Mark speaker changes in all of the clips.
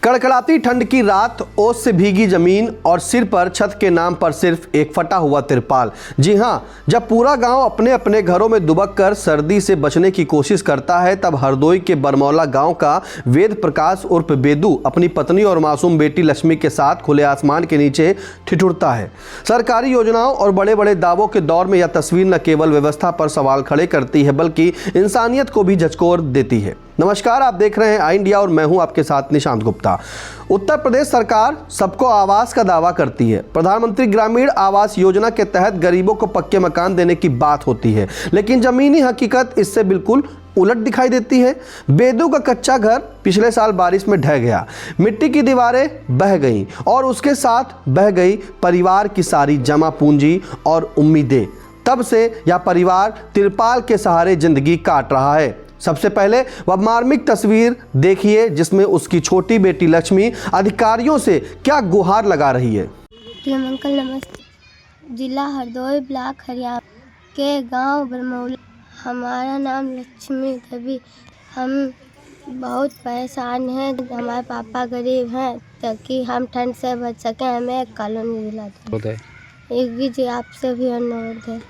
Speaker 1: कड़कड़ाती ठंड की रात, ओस से भीगी जमीन और सिर पर छत के नाम पर सिर्फ एक फटा हुआ तिरपाल। जी हां, जब पूरा गांव अपने अपने घरों में दुबक कर सर्दी से बचने की कोशिश करता है, तब हरदोई के बरमौला गांव का वेद प्रकाश उर्फ बेदू अपनी पत्नी और मासूम बेटी लक्ष्मी के साथ खुले आसमान के नीचे ठिठुरता है। सरकारी योजनाओं और बड़े बड़े दावों के दौर में यह तस्वीर न केवल व्यवस्था पर सवाल खड़े करती है, बल्कि इंसानियत को भी झकझोर देती है। नमस्कार, आप देख रहे हैं आई इंडिया और मैं हूं आपके साथ निशांत गुप्ता। उत्तर प्रदेश सरकार सबको आवास का दावा करती है। प्रधानमंत्री ग्रामीण आवास योजना के तहत गरीबों को पक्के मकान देने की बात होती है, लेकिन जमीनी हकीकत इससे बिल्कुल उलट दिखाई देती है। बेदू का कच्चा घर पिछले साल बारिश में ढह गया, मिट्टी की दीवारें बह गईं और उसके साथ बह गई परिवार की सारी जमा पूंजी और उम्मीदें। तब से यह परिवार तिरपाल के सहारे जिंदगी काट रहा है। सबसे पहले वह मार्मिक तस्वीर देखिए, जिसमें उसकी छोटी बेटी लक्ष्मी अधिकारियों से क्या गुहार लगा रही है।
Speaker 2: अंकल नमस्ते। जिला हरदोई, ब्लॉक हरियाणा के गांव बरमौला। हमारा नाम लक्ष्मी देवी। हम बहुत परेशान हैं। हमारे पापा गरीब हैं, ताकि हम ठंड से बच सकें हमें एक कॉलोनी दिला दें। एक जी आपसे भी अनुरोध है।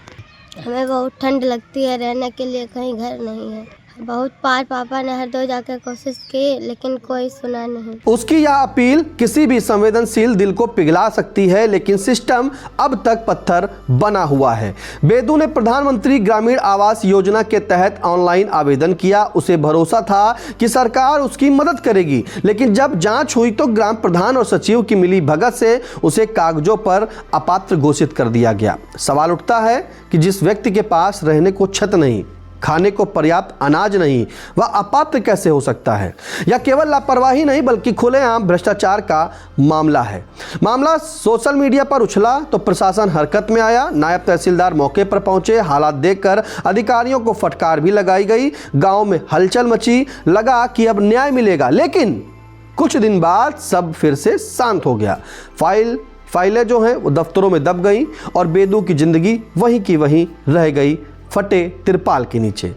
Speaker 2: हमें बहुत ठंड लगती है, रहने के लिए कहीं घर नहीं है। बहुत बार पापा ने हरदोई जाकर कोशिश की, लेकिन कोई सुना नहीं। उसकी
Speaker 1: यह अपील किसी भी संवेदनशील दिल को पिघला सकती है, लेकिन सिस्टम अब तक पत्थर बना हुआ है। बेदू ने प्रधानमंत्री ग्रामीण आवास योजना के तहत ऑनलाइन आवेदन किया। उसे भरोसा था कि सरकार उसकी मदद करेगी, लेकिन जब जांच हुई तो ग्राम प्रधान और सचिव की मिली भगत से उसे कागजों पर अपात्र घोषित कर दिया गया। सवाल उठता है कि जिस व्यक्ति के पास रहने को छत नहीं, खाने को पर्याप्त अनाज नहीं, वह अपात्र कैसे हो सकता है? यह केवल लापरवाही नहीं, बल्कि खुलेआम भ्रष्टाचार का मामला है। मामला सोशल मीडिया पर उछला तो प्रशासन हरकत में आया। नायब तहसीलदार मौके पर पहुंचे। हालात देखकर अधिकारियों को फटकार भी लगाई गई। गांव में हलचल मची। लगा कि अब न्याय मिलेगा, लेकिन कुछ दिन बाद सब फिर से शांत हो गया। फाइलें जो हैं वो दफ्तरों में दब गई और बेदू की जिंदगी वहीं की वहीं रह गई, फटे तिरपाल के नीचे।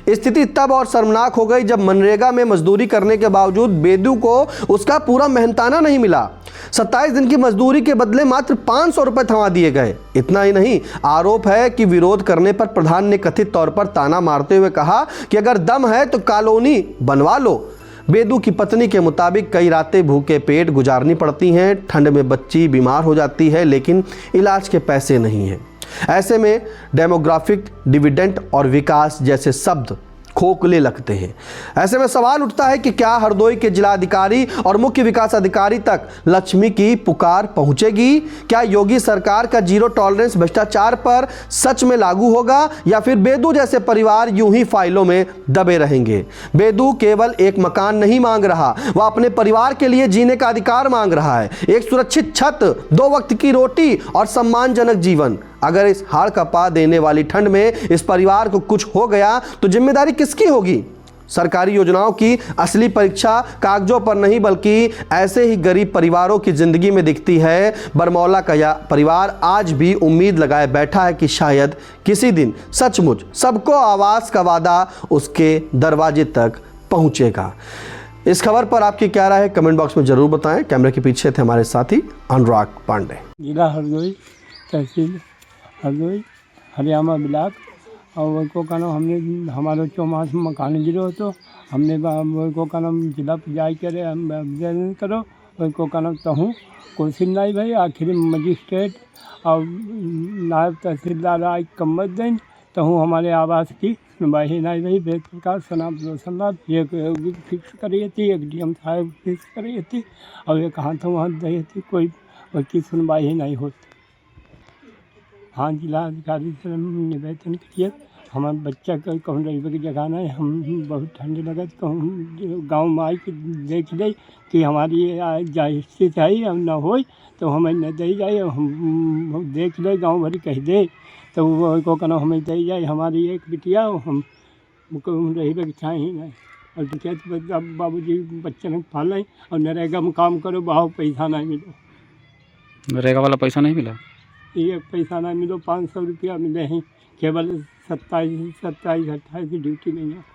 Speaker 1: स्थिति तब और शर्मनाक हो गई जब मनरेगा में मजदूरी करने के बावजूद बेदू को उसका पूरा मेहनताना नहीं मिला। 27 दिन की मजदूरी के बदले मात्र 500 रुपए थमा दिए गए। इतना ही नहीं, आरोप है कि विरोध करने पर प्रधान ने कथित तौर पर ताना मारते हुए कहा कि अगर दम है तो कॉलोनी बनवा लो। बेदू की पत्नी के मुताबिक कई रातें भूखे पेट गुजारनी पड़ती हैं। ठंड में बच्ची बीमार हो जाती है, लेकिन इलाज के पैसे नहीं हैं। ऐसे में डेमोग्राफिक डिविडेंड और विकास जैसे शब्द खोखले लगते हैं। ऐसे में सवाल उठता है कि क्या हरदोई के जिलाधिकारी और मुख्य विकास अधिकारी तक लक्ष्मी की पुकार पहुंचेगी? क्या योगी सरकार का जीरो टॉलरेंस भ्रष्टाचार पर सच में लागू होगा, या फिर बेदू जैसे परिवार यूं ही फाइलों में दबे रहेंगे? बेदू केवल एक मकान नहीं मांग रहा, वह अपने परिवार के लिए जीने का अधिकार मांग रहा है। एक सुरक्षित छत, 2 वक्त की रोटी और सम्मानजनक जीवन। अगर इस हाड़ कपा देने वाली ठंड में इस परिवार को कुछ हो गया तो जिम्मेदारी किसकी होगी? सरकारी योजनाओं की असली परीक्षा कागजों पर नहीं, बल्कि ऐसे ही गरीब परिवारों की जिंदगी में दिखती है। बरमौला का यह परिवार आज भी उम्मीद लगाए बैठा है कि शायद किसी दिन सचमुच सबको आवास का वादा उसके दरवाजे तक पहुंचेगा। इस खबर पर आपकी क्या राय है, कमेंट बॉक्स में जरूर बताएं। कैमरे के पीछे थे हमारे साथी अनुराग पांडे।
Speaker 3: जिला हरदोई, तहसील हरदोई, हरियाणा ब्लॉक। और उनको कहना हमने हमारा 4 मास में मकान गिरो, तो हमने उनको कहना जिला जाए करे आवेदन करो। उनको कहना तहूँ कोशिश नहीं भाई। आखिर मजिस्ट्रेट और नायब तहसीलदार आई कम्मत दें, तहूँ हमारे आवास की सुनवाई नहीं भाई। वेद प्रकाश सनाब रोशनलाल एक फिक्स करी थी, एक डीएम साहब फिक्स करी थी, और एक हाथों वहाँ दी थी, कोई उसकी सुनवाई नहीं होती। हाँ, जिला अधिकारी से निवेदन करिए। हमारे बच्चा का कहूँ रही की जगह नहीं, हम बहुत ठंड लगे, कहूँ गाँव में आई कि देख ले कि हमारी स्थिति है, हम न हो तो हमें न दे जाए, हम देख ले गाँव भरी कह दे, तो वो कहना हमें दे जाए। हमारी एक बिटिया हम रही की चाहिए नहीं, और बिटिया बाबू जी बच्चे ने पालें और नरेगा में काम करो, बहुत पैसा नहीं मिलो।
Speaker 4: नरेगा वाला पैसा नहीं मिला?
Speaker 3: ये पैसा ना मिलो, 500 रुपया मिले हैं केवल। 27-28 की ड्यूटी नहीं है।